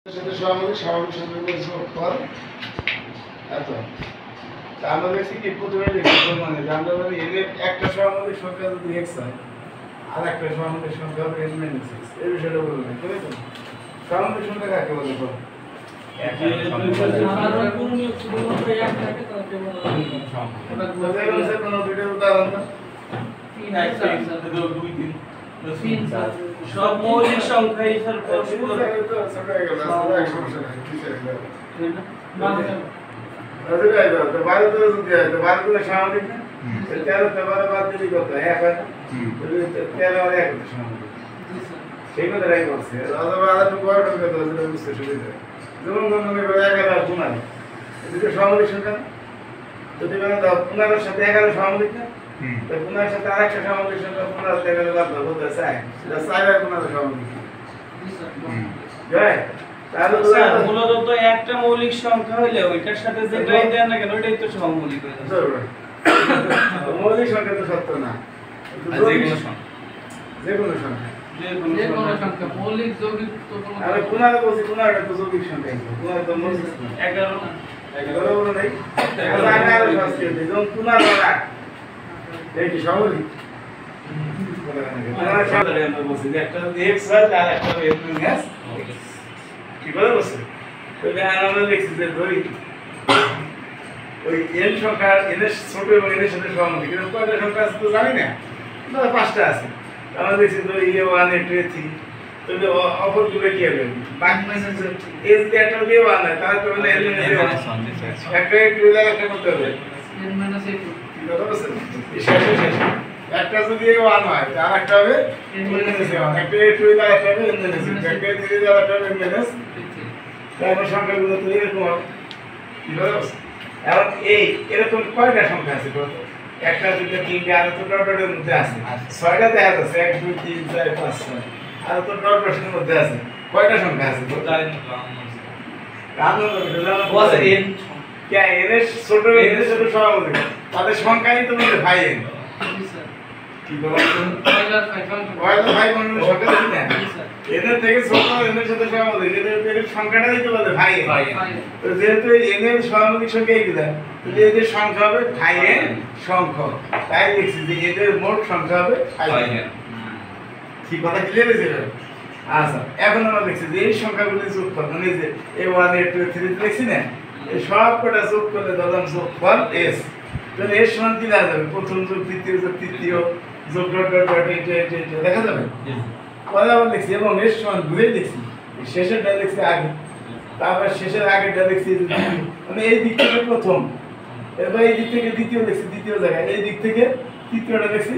সাথে সহমতি স্বাভাবিক সংখ্যাগুলো যোগফল এত। আমরা দেখছি কি প্রথমে দেখি মানে আমরা বলি এর একটা সহমতি সংখ্যা যদি x হয় আর একটা সহমতি সংখ্যা হবে n - x এই বিষয়টা বলুন না ঠিক আছে। সহমতি সংখ্যা কাকে বলে বল সব মৌলিক সংখ্যাই স্যার পরস্পর স্বাভাবিক না 13 তে 12 বাদ দিলে কত এক হয় না 13 আর 1 স্বাভাবিক সেই কথাটাই বলছে অথবা আলাদা বড়টা কত আছে বুঝতে সুবিধা যেমন মনে করে 11 আর 15 এটা স্বাভাবিক সংখ্যা যদি মানে 15 এর সাথে 11 স্বাভাবিক না তো 15 এর সাথে আরেকটা স্বাভাবিক সংখ্যা 15 থেকে 11 বাদ দাও কত আছে 1 4 আর 15 স্বাভাবিক জয় তাহলে স্যার মূলত তো একটা মৌলিক সংখ্যা হইলে ওইটার সাথে যেটাই দেন না কেন ওইটাই তো সমমৌলিক হয়ে যাবে মৌলিক সংখ্যা তো সত্য না যে কোনো সংখ্যা মৌলিক যৌগিক তো আমি পুনরায় বলছি পুনরায় তো যৌগিক সংখ্যা পুনরায় তো মৌলিক 11 না 11 বলে নাই 11 শাস্তি আছে যখন পুনরায় রাখ এই কি সমলি পুনরায় সাধারণ আমরা বলছি যে একটা x হয় আর একটা n কি বলে বলছে তাহলে আমরা লিখছি যে ধরি ওই n সংখ্যা n এর ছোট এবং n এর সাথে সমান কিন্তু কয়টা সংখ্যা আছে তো জানি না না পাঁচটা আছে আমরা দেখছি তো a1 a2 a3 তাহলে অপর গুলো কি হবে বাকি মানে এই যে একটা a1 হয় তাহলে তো মানে n - একটা একটু একটা করতে হবে n - a2 কি কথা বলছেন শেষ একটা যদি a1 হয় তার একটা হবে n - a1 একটা a2 এর একটা হবে n - a2 একটা a3 এর একটা হবে n - তারপর সংখ্যাগুলো তো এরকম হবে কি বলো এখন এই এরকম কয়টা সংখ্যা আছে কত একটা দুটো তিনটা আর তো ডটের মধ্যে আছে ছয়টা দেখা যাচ্ছে 1 2 3 4 5 6 আর তো ডটের মধ্যে আছে কয়টা সংখ্যা আছে তো জানি না রামন বলে n কে n এর ছোট n এর ছোট সহমতি তাদের সংখ্যাই তো বলে ভাই n কি বলো পয়লা ভাই বোনের সংখ্যা দেখি না n এর থেকে ছোট n এর সাথে সহমতি এদের সংখ্যাটাই তো বলে ভাই n তো যেহেতু n এর সহমতি সংখ্যা এইগুলা তাহলে এদের সংখ্যা হবে ভাই n সংখ্যা তাই লিখছি যে এদের মোট সংখ্যা হবে ভাই n কি কথা ক্লিয়ার হয়েছে আচ্ছা এখন আমরা লিখছি যে এই সংখ্যাগুলো যোগফল মানে যে a1 a2 a3 লিখছি না এই সব কটা যোগ করলে দাদাম যোগফল s তাহলে s সমান কি দেখা যাবে প্রথম যোগ দ্বিতীয় যোগ তৃতীয় যোগ ডট ডট ডট এটা দেখা যাবে পরে আবার লিখছি এবং s সমান ঘুরে লিখছি শেষেরটা লিখছি আগে তারপর শেষের আগেরটা লিখছি মানে এই দিক থেকে প্রথম এবার এই দিক থেকে দ্বিতীয় লিখছি দ্বিতীয় জায়গায় এই দিক থেকে তৃতীয়টা লিখছি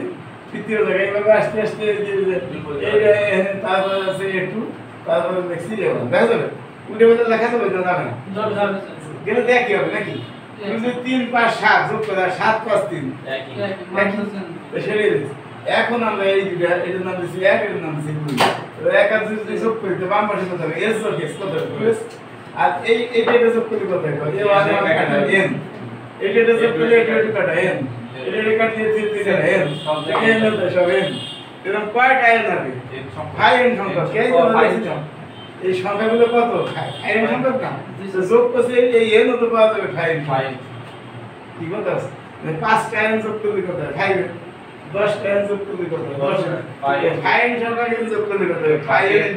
তৃতীয় জায়গায় এভাবে আস্তে আস্তে এইটা তারপর আছে a2 তারপর লিখছি a1 দেখা যাবে উল্টে পাল্টে লেখা যাবে না যাবে না গেলে দেখ কি হবে নাকি তুমি যে 3 5 7 যোগ করে 7 5 3 একই এখন আমরা এই দুটো এটার নাম দিছি 1 এর নাম দিছি 2 তো এক আর যদি যোগ করি তো বাম পাশে কত হবে s যোগ s কত হবে আর এইটা যোগ করলে কত হবে a1 কাটা n এইটা যোগ করলে এটা কাটা n এটা কাটিয়ে দিতে n n তো সব n এরকম কয়টা n হবে ভাই n সংখ্যা কে জানে এই সংখ্যাগুলো কত ভাই n সংখ্যা না তো যোগ করলে এই n তো পাওয়া যাবে ভাই কি কথা আছে 5টা n যোগ করলে কত হয় 5 10টা n যোগ করলে কত হয় 10 ভাই n সংখ্যা কিন্তু যোগ করলে কত হয় ভাই n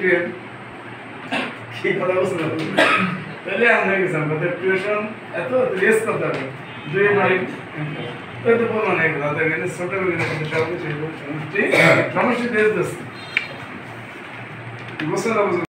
কি কথা বুঝছেন তাহলে আমরা কি আমাদের টিউশন এত রেস করতে হবে দুই ভাই তো বলো না এগুলো দেখেন ছোট করে কিন্তু সব কিছু সমষ্টি দেশ দোস্ত বুঝছেন না